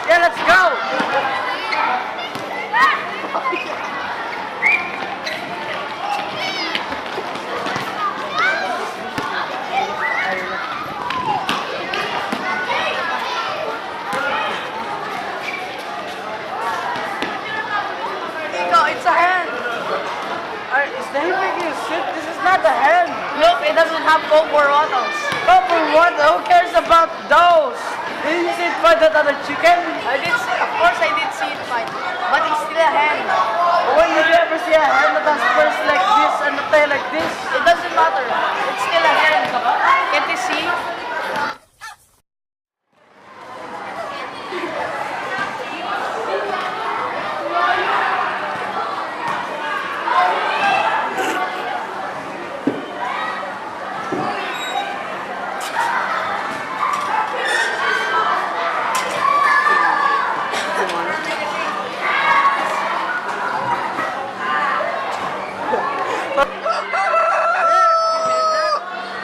Yeah, let's go! It's a hen! Is the making a shit? This is not a hen! Look, it doesn't have foam or wattles. Oh, for what? Who cares about those? Didn't you see it fight that other chicken? Of course I did see it fight, but it's still a hen. When did you ever see a hen that has spurs like this and a tail like this? It doesn't matter. It's still a hen. Can't you see?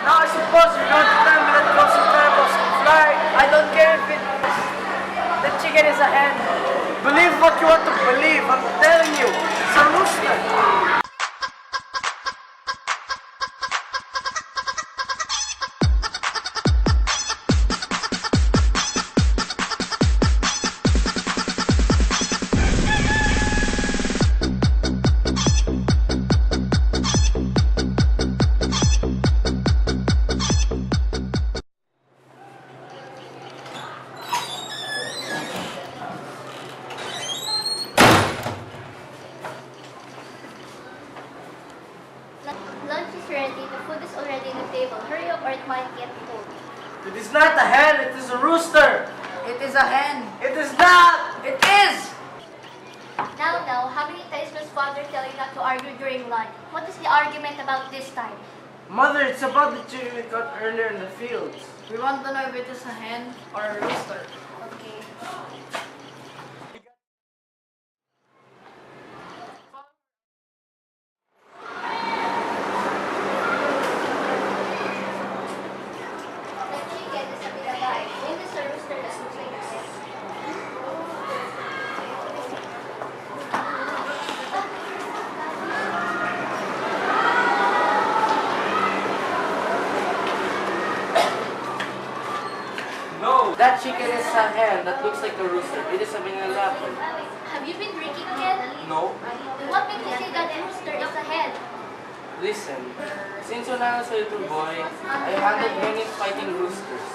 Now I suppose you're going to tell me that those incredibles can fly. I don't care if the chicken is a hen. Believe what you want to believe. I'm telling you, it's a rooster. Lunch is ready. The food is already on the table. Hurry up or it might get cold. It is not a hen, it is a rooster. It is a hen. It is not. It is! Now, how many times must father tell you not to argue during lunch? What is the argument about this time? Mother, it's about the chicken we caught earlier in the fields. We want to know if it is a hen or a rooster. Okay. The chicken is a bigabay. When is a rooster that looks like a hen? No, that chicken is a hen that looks like a rooster. It is a vanilla. Have you been drinking again? No. Then what makes you say that rooster is a hen? Listen, since when I was a little boy, I handled many fighting roosters.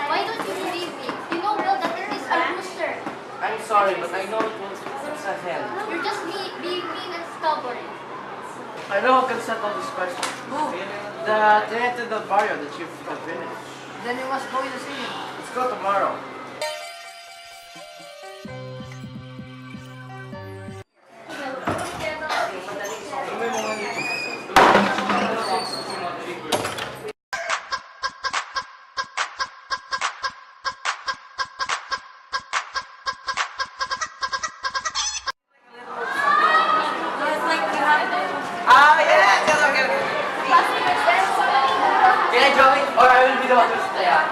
Why don't you believe me? You know well that it is a rooster. I'm sorry, but I know it's a hen. You're just being mean and stubborn. I know who can settle this question. Who? The Tenente del Barrio that you've finished. Then we must go to see him. Let's go tomorrow. Can I join or I will be the one to stay out?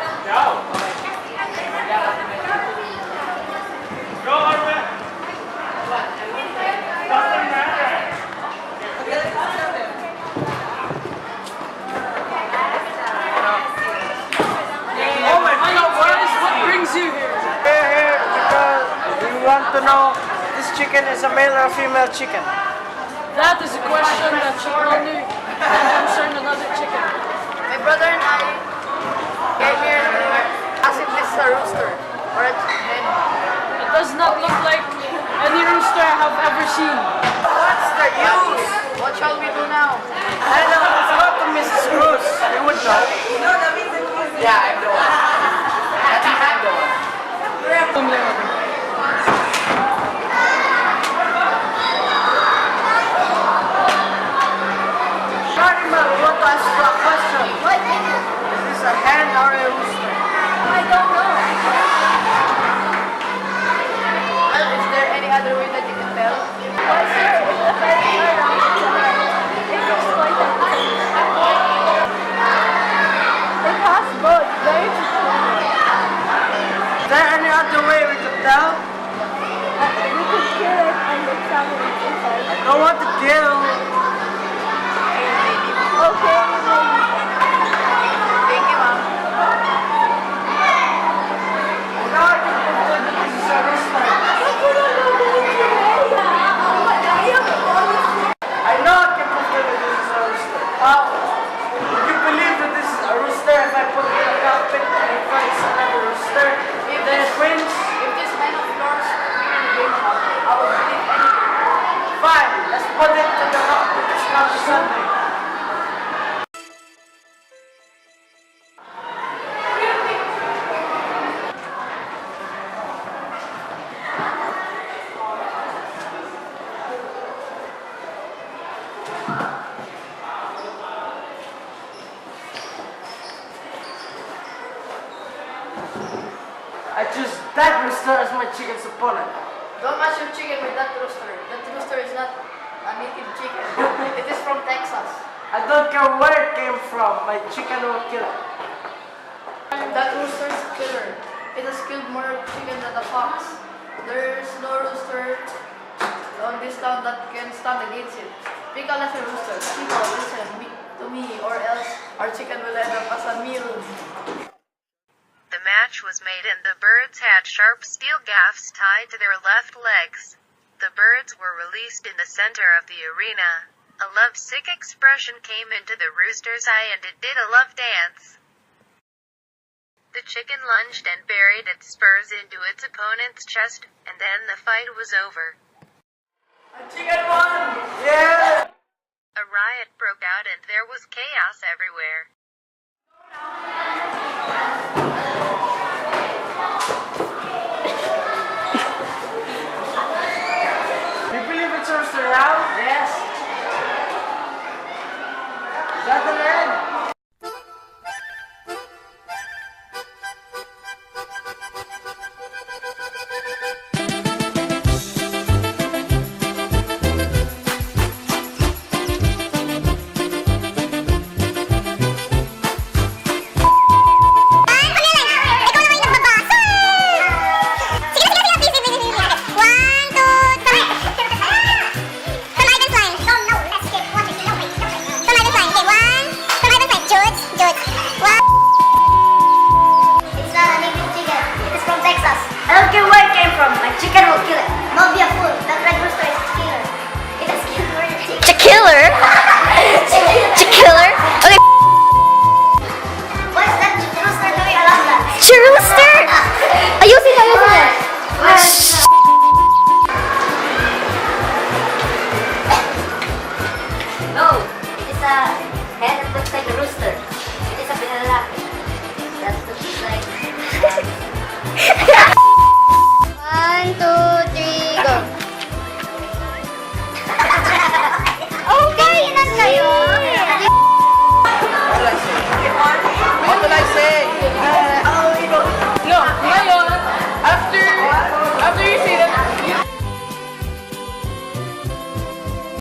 Go, Arvin! Doesn't matter! Oh my God, what brings you here? We're here because we want to know if this chicken is a male or a female chicken. That is a question that should only concern another chicken. My brother and I came here to ask if this is a rooster or a hen. It does not look like any rooster I have ever seen. What's the use? What shall we do now? I know, let's go to Mrs. Cruz. You would know. Yeah, I'm the one. I think I'm the one. Sorry, ma'am, we want to ask you a question. What? Is this a hen or a rooster? I don't know. Well, is there any other way that you can tell? Why, sir, if the fence is around the hen, it looks quite a It has both. Very interesting. Is there any not the way we could tell. We could kill it and the family inside. I don't want to kill. Okay, Thank you, ma'am. Now I can prove that this is a rooster. I know I can prove that this is a rooster. How? Would you believe that this is a rooster if I put it in a cockpit and it finds another rooster? Then it wins? If this man of yours win the game, I will believe anything. Fine, let's put it to the cockpit. It's not Sunday. I choose that rooster as my chicken's opponent. Don't match your chicken with that rooster. That rooster is not a native chicken. It is from Texas. I don't care where it came from, my chicken will kill it. That rooster is a killer. It has killed more chicken than a fox. There is no rooster on this town that can stand against it. Pick a lesser rooster. People, listen to me or else our chicken will end up as a meal. The match was made and the birds had sharp steel gaffs tied to their left legs. The birds were released in the center of the arena. A lovesick expression came into the rooster's eye and it did a love dance. The chicken lunged and buried its spurs into its opponent's chest, and then the fight was over. Our chicken won! Yeah! A riot broke out and there was chaos everywhere. You believe it's rooster now? Yes! Is that the end? It's not a native chicken. It is from Texas. I don't care where it came from. My chicken will kill it. Don't be a fool. That red rooster is a killer. It has killed more chicken. The killer? The killer? Okay, What is that rooster doing around that? rooster? Ayusin mo, ayusin mo. No, it is a head that looks like a rooster. It is a pinalaki. That looks like... 1, 2, 3, go. Okay, na kayo. What did I say? No, ngayon, after